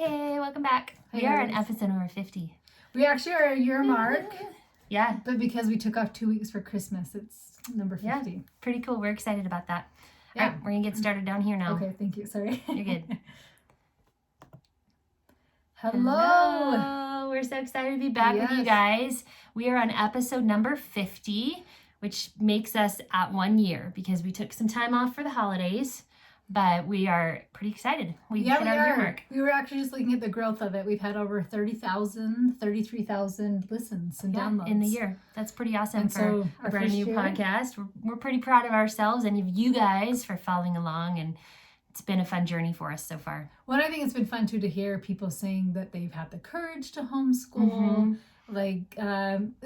Hey, welcome back. We are on episode number 50. We actually are a year mark. Yeah. But because we took off 2 weeks for Christmas, it's number 50. Yeah, pretty cool. We're excited about that. Yeah. All right, we're going to get started down here now. Okay, thank you. Sorry. You're good. Hello. We're so excited to be back with you guys. We are on episode number 50, which makes us at 1 year because we took some time off for the holidays. But we are pretty excited. We hit our year mark. We were actually just looking at the growth of it. We've had over 33,000 listens and downloads. In the year. That's pretty awesome for a brand new podcast. We're pretty proud of ourselves and of you guys for following along, and it's been a fun journey for us so far. Well, I think it's been fun too to hear people saying that they've had the courage to homeschool. Mm-hmm. Like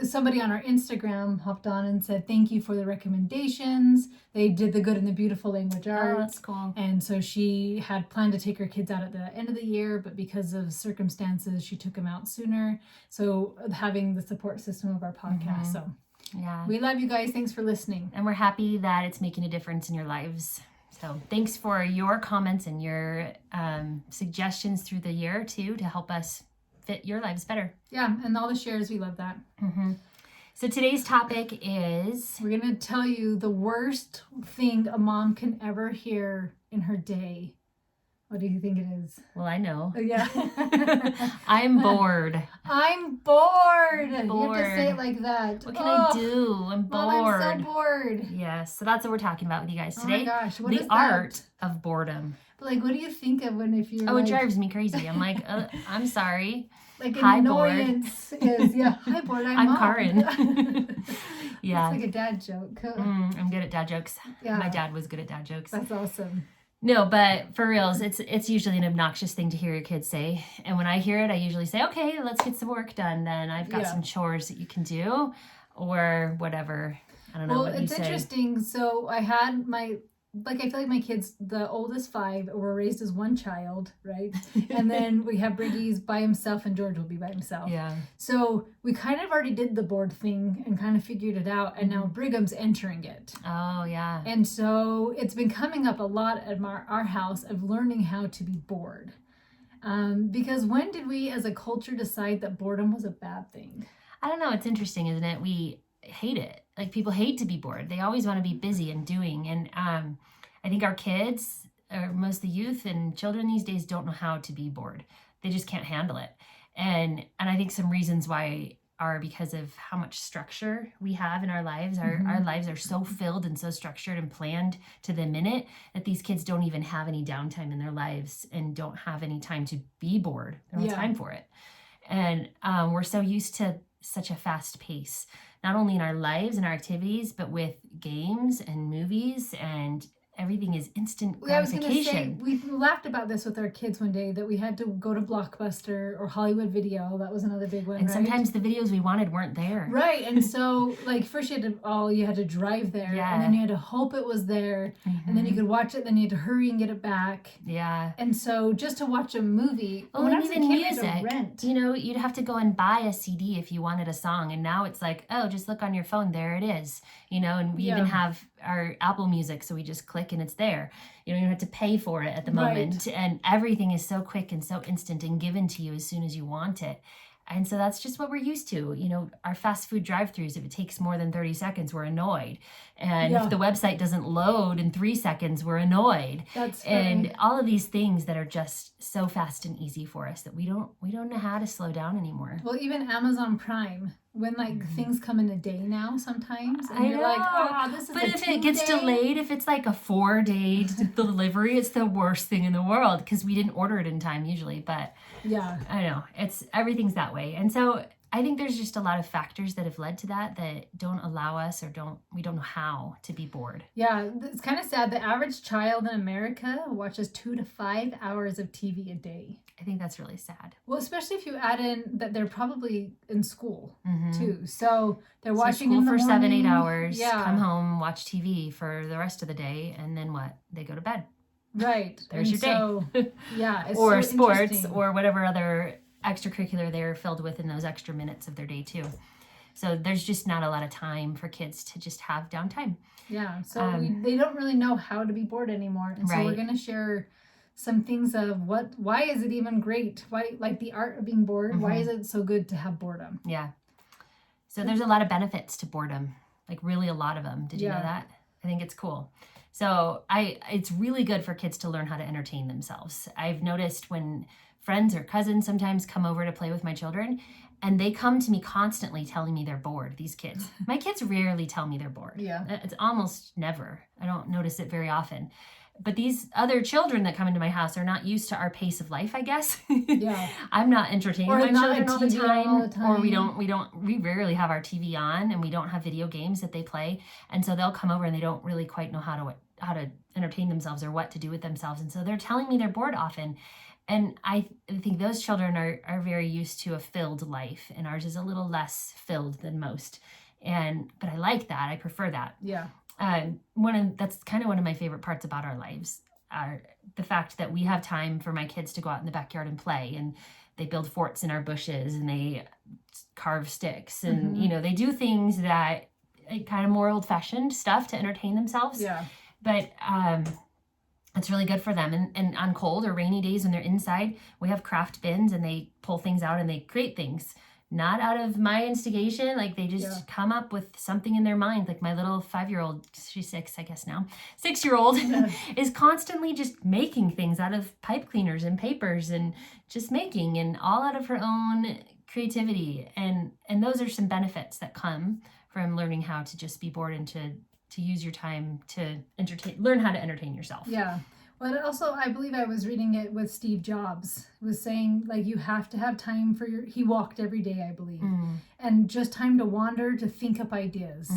somebody on our Instagram hopped on and said, thank you for the recommendations. They did the good and the beautiful language arts. Oh, that's cool. And so she had planned to take her kids out at the end of the year, but because of circumstances, she took them out sooner. So having the support system of our podcast. So we love you guys. Thanks for listening. And we're happy that it's making a difference in your lives. So thanks for your comments and your suggestions through the year too, to help us fit your lives better. Yeah, and all the shares, we love that. Mm-hmm. So today's topic is... We're going to tell you the worst thing a mom can ever hear in her day. What do you think it is? Well, I know. Yeah. I'm bored. I'm bored. You have Bored. to say it like that. What can I do? I'm bored. Mom, I'm so bored. Yes, so that's what we're talking about with you guys today. Oh my gosh, what the is art of boredom. But like, what do you think of if you're it drives me crazy. I'm like, I'm sorry. Like an Hi, annoyance is, hi, bored, I'm Karin. Yeah. It's like a dad joke. I'm good at dad jokes. Yeah. My dad was good at dad jokes. That's awesome. No, but for reals, it's usually an obnoxious thing to hear your kids say. And when I hear it, I usually say, okay, let's get some work done. Then I've got some chores that you can do or whatever. I don't know what you say. Well, it's interesting. So I had I feel like my kids, the oldest 5, were raised as one child, right? And then we have Briggy's by himself and George will be by himself. Yeah. So we kind of already did the board thing and kind of figured it out. And now Brigham's entering it. Oh, yeah. And so it's been coming up a lot at our house of learning how to be bored. Because when did we as a culture decide that boredom was a bad thing? I don't know. It's interesting, isn't it? We hate it. Like, people hate to be bored. They always want to be busy and doing. And I think our kids, or most of the youth and children these days, don't know how to be bored. They just can't handle it. And I think some reasons why are because of how much structure we have in our lives. Our lives are so filled and so structured and planned to the minute that these kids don't even have any downtime in their lives and don't have any time to be bored. They don't have time for it. And we're so used to such a fast pace, not only in our lives and our activities, but with games and movies, and everything is instant gratification. I was going to say, we laughed about this with our kids one day, that we had to go to Blockbuster or Hollywood Video. That was another big one, and sometimes the videos we wanted weren't there. Right, and so like first you had to drive there, and then you had to hope it was there, and then you could watch it, then you had to hurry and get it back. Yeah. And so just to watch a movie, and even music, you'd have to go and buy a CD if you wanted a song, and now it's like, oh, just look on your phone, there it is. And we even have our Apple Music, so we just click and it's there. You don't even have to pay for it at the moment. And everything is so quick and so instant and given to you as soon as you want it. And so that's just what we're used to. Our fast food drive-thrus, if it takes more than 30 seconds, we're annoyed. And if the website doesn't load in 3 seconds, we're annoyed. And all of these things that are just so fast and easy for us that we don't know how to slow down anymore. Well, even Amazon Prime, when things come in a day now sometimes, and you're like, oh, this is but if it gets delayed, if it's like a 4-day delivery, it's the worst thing in the world because we didn't order it in time usually. But I know everything's that way. And so I think there's just a lot of factors that have led to that don't allow us we don't know how to be bored. Yeah, it's kind of sad. The average child in America watches 2 to 5 hours of TV a day. I think that's really sad. Well, especially if you add in that they're probably in school too. So they're watching school for 7-8 hours, come home, watch TV for the rest of the day, and then what? They go to bed. Right. There's your day. It's or so sports or whatever other extracurricular they're filled with in those extra minutes of their day too. So there's just not a lot of time for kids to just have downtime. Yeah. So they don't really know how to be bored anymore. And so we're going to share some things of why is it even great? Why, like the art of being bored, why is it so good to have boredom? Yeah. So there's a lot of benefits to boredom, like really a lot of them. Did you know that? I think it's cool. So it's really good for kids to learn how to entertain themselves. I've noticed when friends or cousins sometimes come over to play with my children, and they come to me constantly telling me they're bored, these kids. My kids rarely tell me they're bored. Yeah. It's almost never. I don't notice it very often. But these other children that come into my house are not used to our pace of life, I guess. Yeah. I'm not entertaining or my children all the time. Or we rarely have our TV on, and we don't have video games that they play. And so they'll come over and they don't really quite know how to entertain themselves or what to do with themselves. And so they're telling me they're bored often. And I think those children are very used to a filled life, and ours is a little less filled than most. But I like that. I prefer that. Yeah. That's kind of one of my favorite parts about our lives, are the fact that we have time for my kids to go out in the backyard and play, and they build forts in our bushes, and they carve sticks, and they do things that kind of more old-fashioned stuff to entertain themselves. Yeah. But it's really good for them. And on cold or rainy days when they're inside, we have craft bins, and they pull things out and they create things. Not out of my instigation, like they just come up with something in their mind. Like my little 5-year-old, she's 6, I guess now, 6-year-old is constantly just making things out of pipe cleaners and papers, and just making, and all out of her own creativity. And those are some benefits that come from learning how to just be bored and to use your time to learn how to entertain yourself. Yeah. But also, I believe I was reading it with Steve Jobs, was saying, like, you have to have time for he walked every day, I believe, and just time to wander, to think up ideas.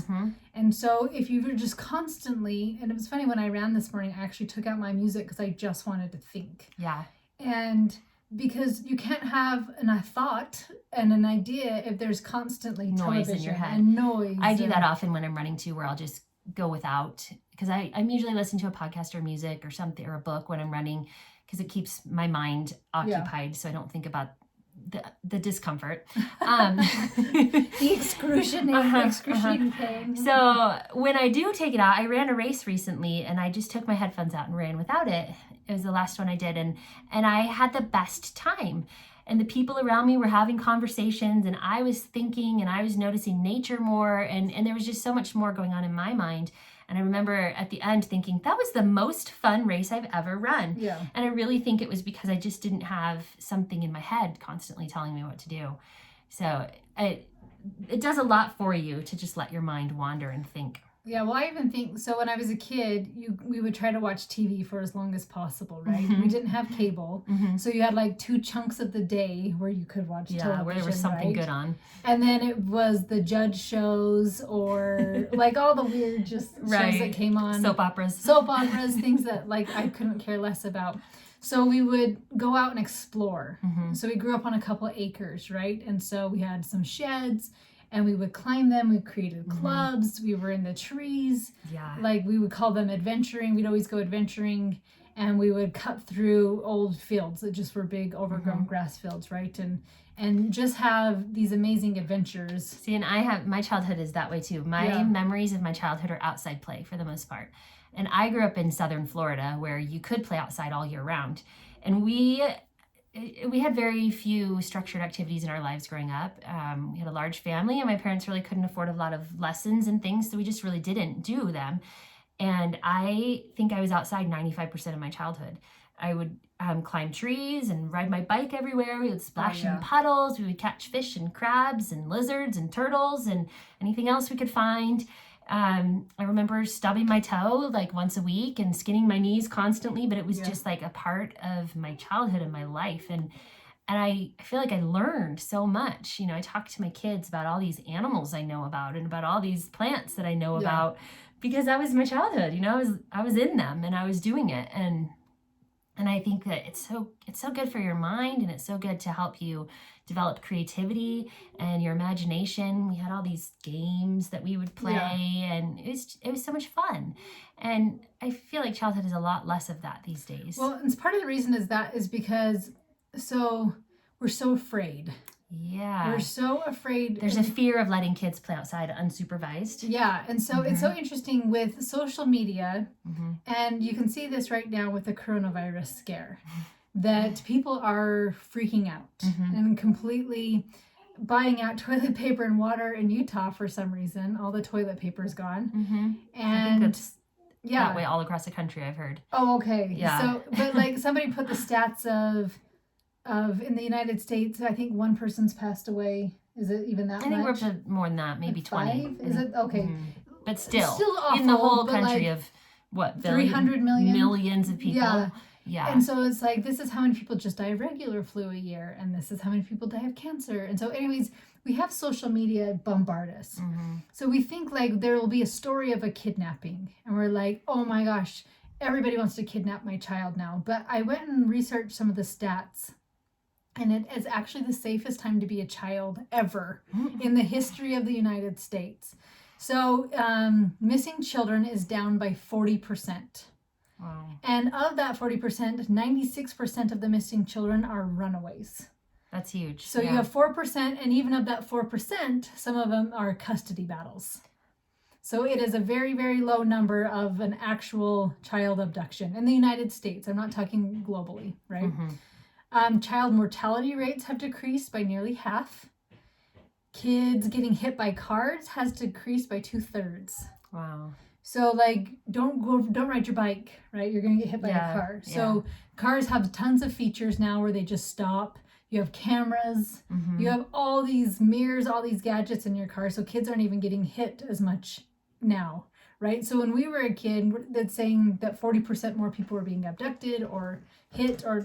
And so if you were just constantly, and it was funny when I ran this morning, I actually took out my music because I just wanted to think. Yeah. And because you can't have a thought and an idea if there's constantly noise in your head. And noise. I do that often when I'm running too, where I'll just go without, because I'm usually listening to a podcast or music or something, or a book when I'm running, because it keeps my mind occupied, so I don't think about the discomfort. The excruciating pain. So when I do take it out, I ran a race recently, and I just took my headphones out and ran without it. It was the last one I did, and I had the best time. And the people around me were having conversations, and I was thinking, and I was noticing nature more, and there was just so much more going on in my mind. And I remember at the end thinking, that was the most fun race I've ever run. Yeah. And I really think it was because I just didn't have something in my head constantly telling me what to do. So it does a lot for you to just let your mind wander and think. Yeah, well, I even think, so when I was a kid, we would try to watch TV for as long as possible, right? We didn't have cable. So you had like 2 chunks of the day where you could watch television, where there was something good on. And then it was the judge shows, or like all the weird just shows that came on. Soap operas, things that like I couldn't care less about. So we would go out and explore. So we grew up on a couple of acres, right? And so we had some sheds, and we would climb them. We created clubs. We were in the trees. Yeah. Like we would call them adventuring. We'd always go adventuring, and we would cut through old fields that just were big overgrown grass fields, right? And just have these amazing adventures. See, and my childhood is that way too. My memories of my childhood are outside play for the most part. And I grew up in southern Florida, where you could play outside all year round. And we had very few structured activities in our lives growing up. We had a large family, and my parents really couldn't afford a lot of lessons and things, so we just really didn't do them. And I think I was outside 95% of my childhood. I would climb trees and ride my bike everywhere. We would splash in puddles. We would catch fish and crabs and lizards and turtles and anything else we could find. I remember stubbing my toe like once a week and skinning my knees constantly, but it was just like a part of my childhood and my life. And I feel like I learned so much. I talked to my kids about all these animals I know about, and about all these plants that I know about, because that was my childhood. I was in them, and I was doing it. And I think that it's so good for your mind, and it's so good to help you develop creativity and your imagination. We had all these games that we would play, and it was so much fun. And I feel like childhood is a lot less of that these days. Well, and part of the reason is because we're so afraid. Yeah. We're so afraid. There's a fear of letting kids play outside unsupervised. Yeah. And so it's so interesting with social media. And you can see this right now with the coronavirus scare, that people are freaking out and completely buying out toilet paper and water in Utah for some reason. All the toilet paper is gone. And I think that's that way all across the country, I've heard. Oh, okay. Yeah. So, but like somebody put the stats of in the United States, I think one person's passed away. Is it even that much? I think we're up to more than that, maybe like 20. Is it? Okay. But still awful, in the whole but country like of what, 300 million? Millions of people. Yeah. Yeah. And so it's like, this is how many people just die of regular flu a year, and this is how many people die of cancer. And so anyways, we have social media bombard us. So we think like there will be a story of a kidnapping, and we're like, oh my gosh, everybody wants to kidnap my child now. But I went and researched some of the stats, and it is actually the safest time to be a child ever in the history of the United States. So missing children is down by 40%. Wow. And of that 40%, 96% of the missing children are runaways. That's huge. So you have 4%, and even of that 4%, some of them are custody battles. So it is a very, very low number of an actual child abduction in the United States. I'm not talking globally, right? Child mortality rates have decreased by nearly half. Kids getting hit by cars has decreased by 2/3. Wow. So like, don't ride your bike, right? You're gonna get hit by a car. So cars have tons of features now where they just stop. You have cameras. You have all these mirrors, all these gadgets in your car. So kids aren't even getting hit as much now, right? So when we were a kid, that's saying that 40% more people were being abducted or hit or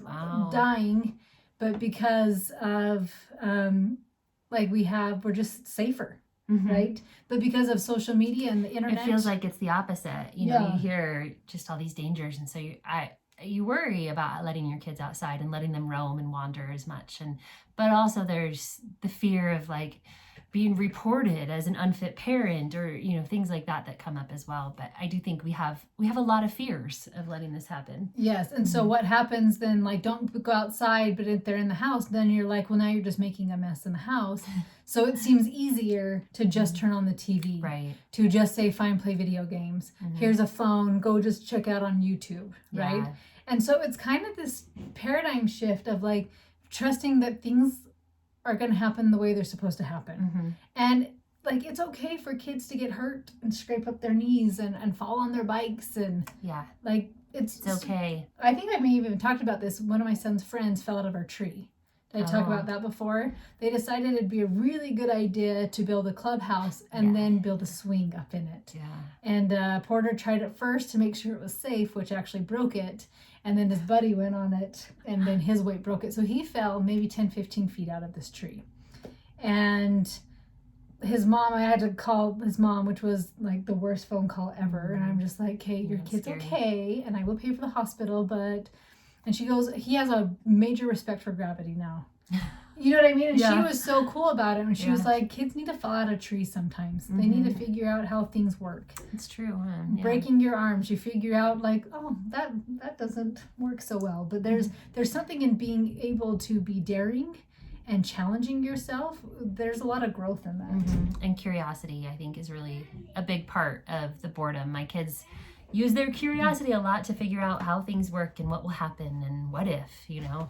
dying, but because of we're just safer. Right? But because of social media and the internet, it feels like it's the opposite. You know, you hear just all these dangers, and so you worry about letting your kids outside and letting them roam and wander as much. But also there's the fear of like being reported as an unfit parent, or things like that come up as well. But I do think we have a lot of fears of letting this happen. Yes. And so what happens then, like, don't go outside, but if they're in the house, then you're like, well, now you're just making a mess in the house. So it seems easier to just turn on the TV, right? To just say, fine, play video games. Here's a phone, go just check out on YouTube, right? And so it's kind of this paradigm shift of like trusting that things are going to happen the way they're supposed to happen. And like, it's okay for kids to get hurt and scrape up their knees and fall on their bikes. And like, it's okay. I think I may have even talked about this. One of my son's friends fell out of our tree. Did I talk about that before? They decided it'd be a really good idea to build a clubhouse and then build a swing up in it. And Porter tried it first to make sure it was safe, which actually broke it. And then his buddy went on it, and then his weight broke it. So he fell maybe 10, 15 feet out of this tree. And his mom, I had to call his mom, which was like the worst phone call ever. And I'm just like, okay, your kid's scary. Okay, and I will pay for the hospital, but... And she goes, he has a major respect for gravity now. You know what I mean? And she was so cool about it. And she was like, kids need to fall out of trees sometimes. They need to figure out how things work. It's true. Breaking your arms, you figure out like, oh, that doesn't work so well. But there's something in being able to be daring and challenging yourself. There's a lot of growth in that. And curiosity, I think, is really a big part of the boredom. My kids use their curiosity a lot to figure out how things work and what will happen and what if,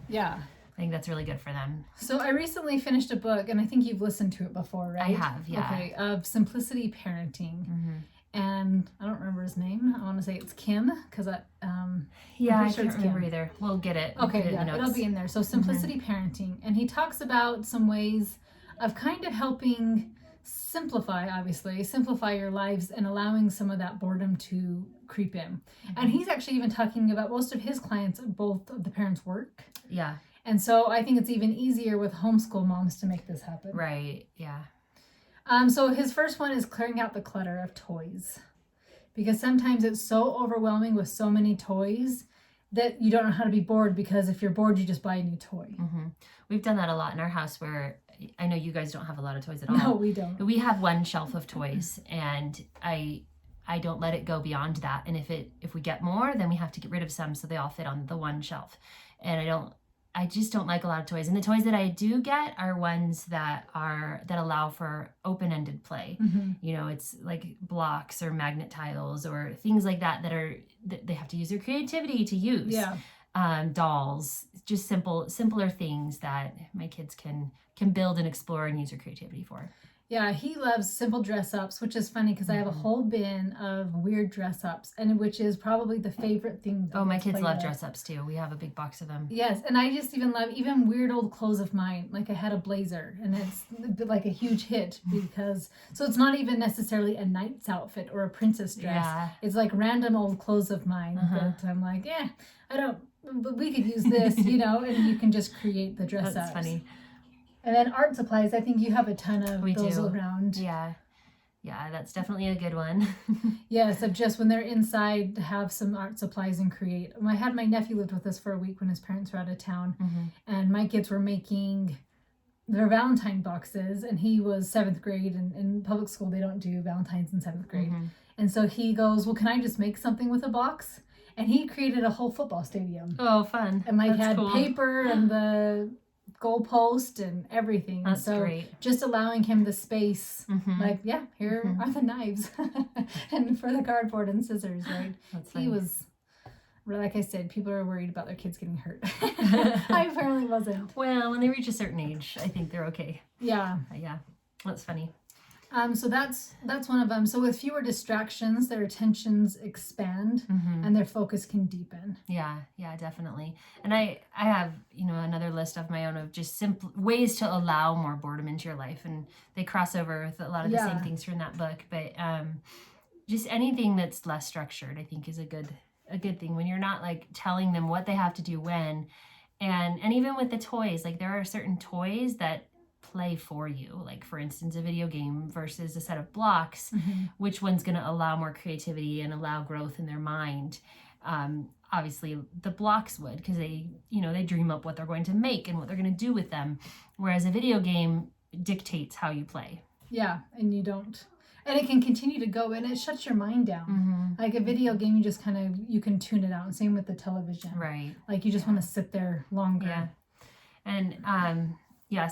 Yeah. I think that's really good for them. So I recently finished a book, and I think you've listened to it before, right? I have, yeah. Okay, of Simplicity Parenting. And I don't remember his name. I want to say it's Kim, because I can't remember either. We'll get it. Okay, it'll be in there. So Simplicity Parenting. And he talks about some ways of kind of helping simplify your lives and allowing some of that boredom to creep in. And he's actually even talking about most of his clients, both of the parents work. Yeah. And so I think it's even easier with homeschool moms to make this happen. Right. Yeah. So his first one is clearing out the clutter of toys, because sometimes it's so overwhelming with so many toys that you don't know how to be bored, because if you're bored, you just buy a new toy. We've done that a lot in our house, where I know you guys don't have a lot of toys at all. No, we don't. We have one shelf of toys, and I don't let it go beyond that. And if we get more, then we have to get rid of some so they all fit on the one shelf. And I just don't like a lot of toys. And the toys that I do get are ones that allow for open-ended play. You know, it's like blocks or magnet tiles or things like that that they have to use their creativity to use. Yeah. Dolls, just simpler things that my kids can build and explore and use their creativity for. Yeah, he loves simple dress-ups, which is funny because I have a whole bin of weird dress-ups, and which is probably the favorite thing. Oh, my kids love dress-ups too. We have a big box of them. Yes, and I just even love weird old clothes of mine. Like I had a blazer, and it's like a huge hit because so it's not even necessarily a knight's outfit or a princess dress. Yeah. It's like random old clothes of mine that I'm like, yeah, I don't, but we could use this, you know, and you can just create the dress-ups. That's funny. And then art supplies, I think you have a ton of those around. Yeah. Yeah, that's definitely a good one. Yes, of just when they're inside to have some art supplies and create. I had my nephew lived with us for a week when his parents were out of town. And my kids were making their Valentine boxes. And he was 7th grade. And in public school, they don't do Valentines in 7th grade. And so he goes, well, can I just make something with a box? And he created a whole football stadium. Oh, fun. And had cool. Paper and the goalpost and everything. That's so great. Just allowing him the space, like, yeah, here are the knives and for the cardboard and scissors, right? That's he was, like I said, people are worried about their kids getting hurt. I apparently wasn't. Well, when they reach a certain age, I think they're okay. Yeah. Yeah. That's funny. So that's one of them. So with fewer distractions, their attentions expand and their focus can deepen. Yeah, definitely. And I have, another list of my own of just simple ways to allow more boredom into your life. And they cross over with a lot of the same things from that book. But just anything that's less structured, I think is a good thing when you're not like telling them what they have to do when. And even with the toys, like there are certain toys that play for you, like for instance a video game versus a set of blocks. Which one's going to allow more creativity and allow growth in their mind? Obviously the blocks would, because they dream up what they're going to make and what they're going to do with them, whereas a video game dictates how you play. Yeah, and you don't, and it can continue to go and it shuts your mind down. Like a video game, you just you can tune it out. And same with the television, right? Like you just want to sit there longer. And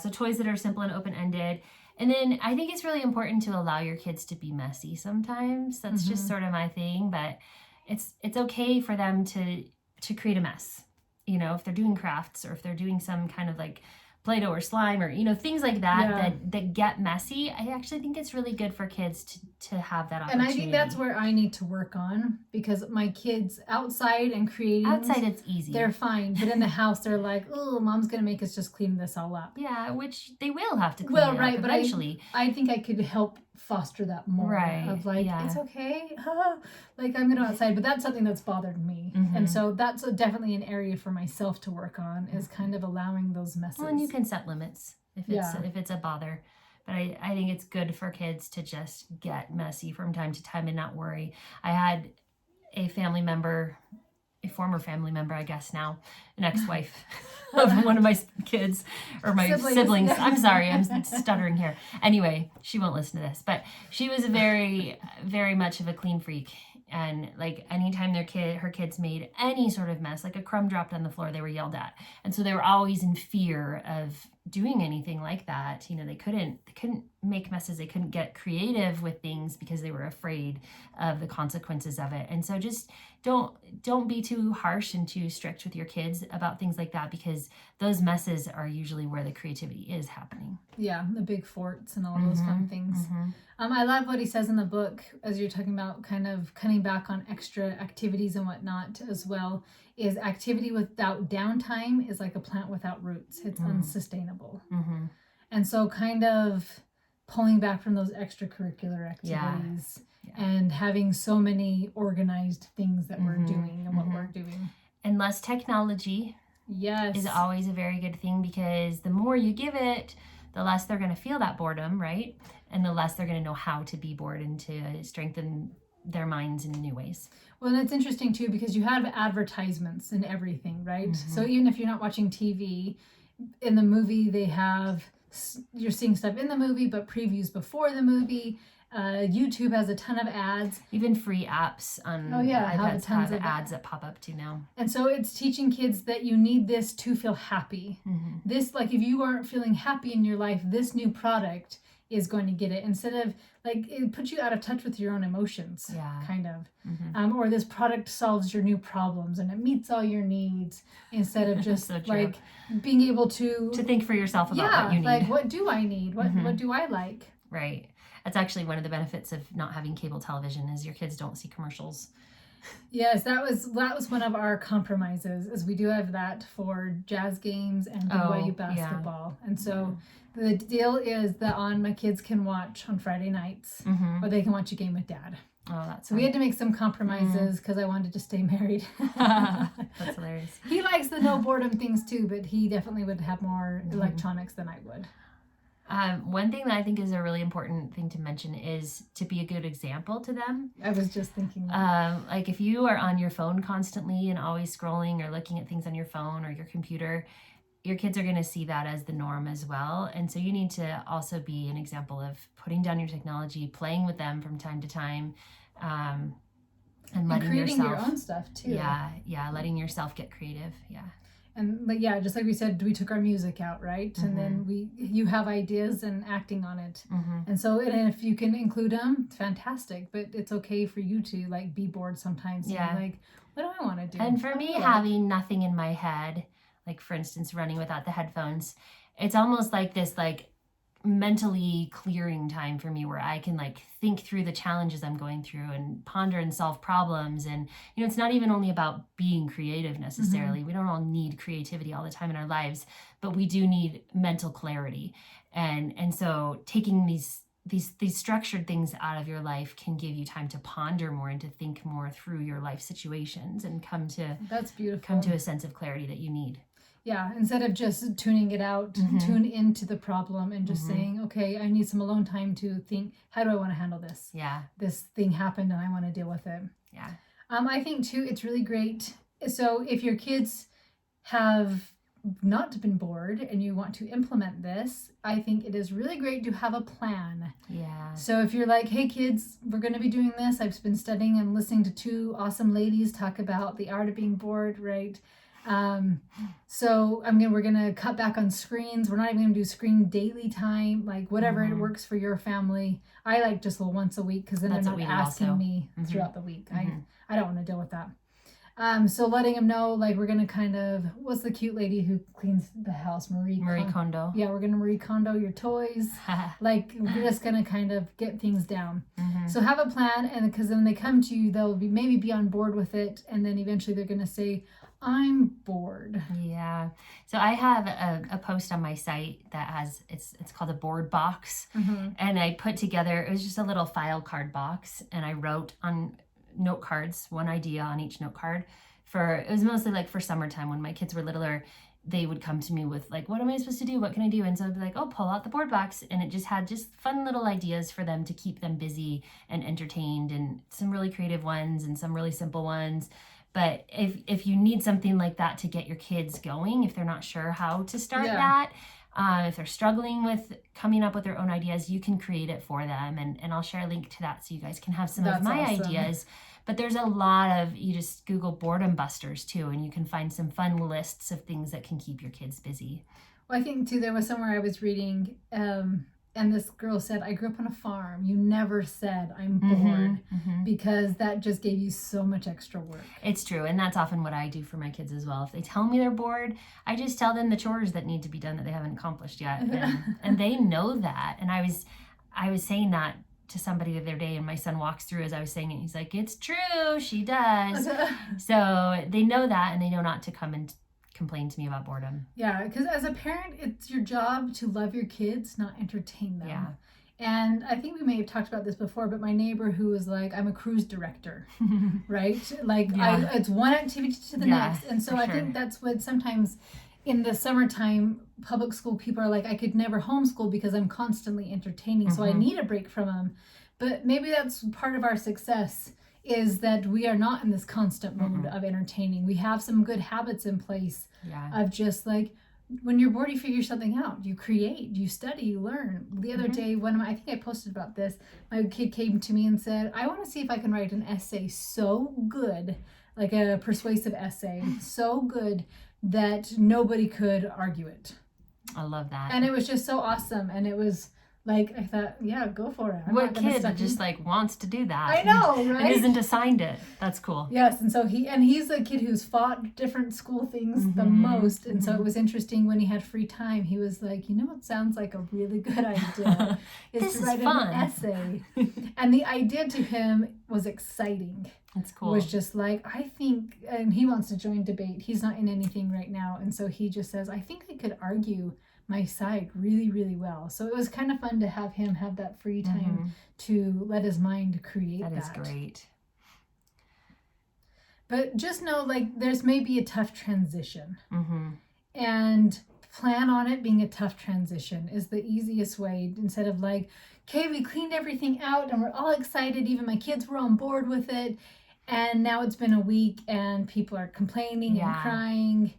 so toys that are simple and open-ended. And then I think it's really important to allow your kids to be messy sometimes. That's just sort of my thing, but it's okay for them to create a mess. If they're doing crafts or if they're doing some kind of like Play-Doh or slime or, things like that get messy. I actually think it's really good for kids to have that opportunity. And I think that's where I need to work on, because my kids outside and creating. Outside it's easy. They're fine. But in the house they're like, oh, mom's going to make us just clean this all up. Yeah, which they will have to clean it up eventually. But I think I could help foster that more. Right. Of like, it's okay. Like I'm going to outside. But that's something that's bothered me. And so that's definitely an area for myself to work on, is kind of allowing those messes. Well, and you can set limits if it's a bother. But I think it's good for kids to just get messy from time to time and not worry. I had a former family member, I guess now, an ex-wife of one of my kids, or my siblings. I'm sorry, I'm stuttering here. Anyway, she won't listen to this, but she was very, very much of a clean freak. And like anytime her kids made any sort of mess, like a crumb dropped on the floor, they were yelled at. And so they were always in fear of doing anything like that. They couldn't make messes. They couldn't get creative with things because they were afraid of the consequences of it. And so just don't be too harsh and too strict with your kids about things like that, because those messes are usually where the creativity is happening. Yeah, the big forts and all those fun things. I love what he says in the book, as you're talking about kind of cutting back on extra activities and whatnot as well, is activity without downtime is like a plant without roots. It's unsustainable. And so kind of pulling back from those extracurricular activities and having so many organized things that we're doing and what we're doing. And less technology is always a very good thing, because the more you give it, the less they're going to feel that boredom, right? And the less they're going to know how to be bored and to strengthen their minds in new ways. Well, and it's interesting too, because you have advertisements and everything, right? So even if you're not watching TV, in the movie you're seeing stuff in the movie, but previews before the movie. YouTube has a ton of ads. Even free apps on iPads have ads that pop up too now. And so it's teaching kids that you need this to feel happy. Mm-hmm. This, like, if you aren't feeling happy in your life, this new product is going to get it, instead of like it puts you out of touch with your own emotions, kind of. Mm-hmm. Or this product solves your new problems and it meets all your needs, instead of just so like being able to think for yourself about what you need. Like, what do I need? What do I like? Right. That's actually one of the benefits of not having cable television, is your kids don't see commercials. Yes, that was one of our compromises, is we do have that for jazz games and BYU basketball. And so the deal is that my kids can watch on Friday nights, or they can watch a game with Dad. Oh, that's so fun. We had to make some compromises because I wanted to stay married. That's hilarious. He likes the no boredom things too, but he definitely would have more electronics than I would. One thing that I think is a really important thing to mention is to be a good example to them. I was just thinking that. Like if you are on your phone constantly and always scrolling or looking at things on your phone or your computer, your kids are going to see that as the norm as well. And so you need to also be an example of putting down your technology, playing with them from time to time, and letting creating yourself, your own stuff too. Yeah, letting yourself get creative. Yeah. And just like we said, we took our music out, right? Mm-hmm. And then you have ideas and acting on it. Mm-hmm. And so, and if you can include them, it's fantastic. But it's okay for you to like be bored sometimes. Yeah. Like, what do I want to do? And for me, having nothing in my head, like for instance, running without the headphones, it's almost like this like mentally clearing time for me, where I can like think through the challenges I'm going through and ponder and solve problems. And it's not even only about being creative necessarily. Mm-hmm. We don't all need creativity all the time in our lives, but we do need mental clarity. And so taking these structured things out of your life can give you time to ponder more and to think more through your life situations and come to a sense of clarity that you need. Yeah, instead of just tuning it out, tune into the problem and just saying, okay, I need some alone time to think, how do I want to handle this? Yeah. This thing happened and I want to deal with it. Yeah. I think too, it's really great. So if your kids have not been bored and you want to implement this, I think it is really great to have a plan. Yeah. So if you're like, hey kids, we're going to be doing this. I've been studying and listening to two awesome ladies talk about the art of being bored, right? So we're gonna cut back on screens. We're not even gonna do screen daily time, like whatever it works for your family. I like just once a week because then they're not asking me throughout the week. I don't want to deal with that. So letting them know, like, we're gonna kind of, what's the cute lady who cleans the house, Marie Kondo. Yeah, we're gonna Marie Kondo your toys. Like, we're just gonna kind of get things down. So have a plan, and because when they come to you, they'll maybe be on board with it, and then eventually they're gonna say, I'm bored. Yeah. So I have a post on my site that has, it's called a board box. And I put together, it was just a little file card box. And I wrote on note cards, one idea on each note card it was mostly like for summertime when my kids were littler. They would come to me with like, what am I supposed to do? What can I do? And so I'd be like, oh, pull out the board box. And it just had just fun little ideas for them to keep them busy and entertained, and some really creative ones and some really simple ones. But if you need something like that to get your kids going, if they're not sure how to start that, if they're struggling with coming up with their own ideas, you can create it for them. And I'll share a link to that so you guys can have some of my ideas. But there's a lot of, you just Google boredom busters too, and you can find some fun lists of things that can keep your kids busy. Well, I think too, there was somewhere I was reading, and this girl said, I grew up on a farm. You never said I'm bored, because that just gave you so much extra work. It's true. And that's often what I do for my kids as well. If they tell me they're bored, I just tell them the chores that need to be done that they haven't accomplished yet. And they know that. And I was saying that to somebody the other day, and my son walks through as I was saying it. He's like, it's true. She does. So they know that, and they know not to come and complain to me about boredom. Yeah, because as a parent, it's your job to love your kids, not entertain them. Yeah. And I think we may have talked about this before, but my neighbor who was like, I'm a cruise director, right? Like, it's one activity to the next. And so I think that's what sometimes in the summertime, public school people are like, I could never homeschool because I'm constantly entertaining. So I need a break from them. But maybe that's part of our success, is that we are not in this constant mode of entertaining. We have some good habits in place of just like when you're bored, you figure something out. You create, you study, you learn. The other day, I think I posted about this. My kid came to me and said, I want to see if I can write an essay so good, like a persuasive essay, so good that nobody could argue it. I love that. And it was just so awesome. And it was like, I thought, yeah, go for it. What kid just like wants to do that? I know, right? And isn't assigned it. That's cool. Yes, and so he's a kid who's fought different school things the most. And so it was interesting when he had free time, he was like, you know what sounds like a really good idea? This to is write fun. an essay. And the idea to him was exciting. That's cool. It was just like, I think, and he wants to join debate. He's not in anything right now. And so he just says, I think I could argue my side really, really well. So it was kind of fun to have him have that free time to let his mind create that. That is great. But just know, like, there's maybe a tough transition. And plan on it being a tough transition is the easiest way. Instead of like, okay, we cleaned everything out and we're all excited. Even my kids were on board with it. And now it's been a week and people are complaining and crying.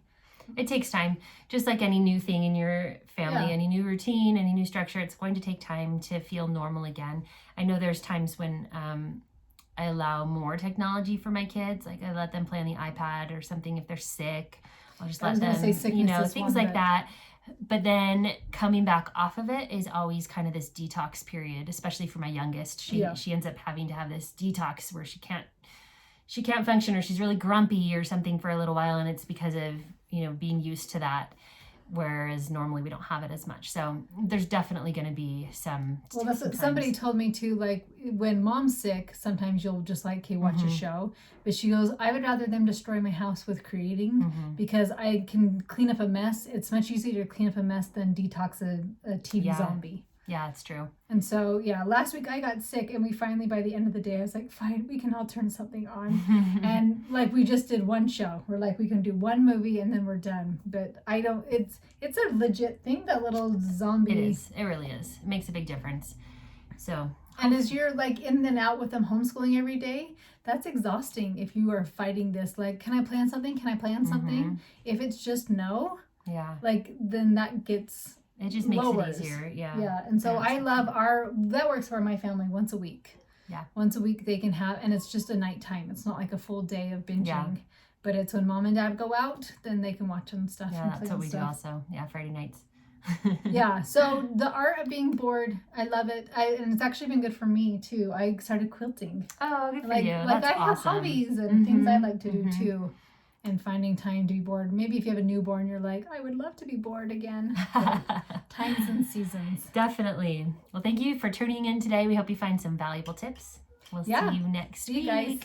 It takes time, just like any new thing in your family, any new routine, any new structure. It's going to take time to feel normal again. I know there's times when I allow more technology for my kids. Like I let them play on the iPad or something if they're sick. I'll just let them, things like that. But then coming back off of it is always kind of this detox period, especially for my youngest. She ends up having to have this detox where she can't function, or she's really grumpy or something for a little while, and it's because of being used to that, whereas normally we don't have it as much. So there's definitely going to be some. Well, that's what somebody told me too. Like when mom's sick, sometimes you'll just like, okay, watch a show. But she goes, I would rather them destroy my house with creating because I can clean up a mess. It's much easier to clean up a mess than detox a TV zombie. Yeah, it's true. And so, last week I got sick and we finally, by the end of the day, I was like, fine, we can all turn something on. And like, we just did one show. We're like, we can do one movie and then we're done. But it's a legit thing, that little zombie. It is. It really is. It makes a big difference. So. And as you're like in and out with them homeschooling every day, that's exhausting if you are fighting this. Like, can I plan something? Can I plan something? If it's just no, like then that gets... It just makes it easier. Yeah. And so I love that works for my family once a week. Yeah. Once a week they can have, and it's just a nighttime. It's not like a full day of binging, but it's when mom and dad go out, then they can watch them stuff. Yeah, that's what we do also. Yeah, Friday nights. Yeah. So the art of being bored, I love it. And it's actually been good for me too. I started quilting. Oh, good for you. Like That's I have awesome. hobbies and things I like to do too. And finding time to be bored. Maybe if you have a newborn, you're like, I would love to be bored again. Times and seasons. Definitely. Well, thank you for tuning in today. We hope you find some valuable tips. We'll see you next week. See you guys.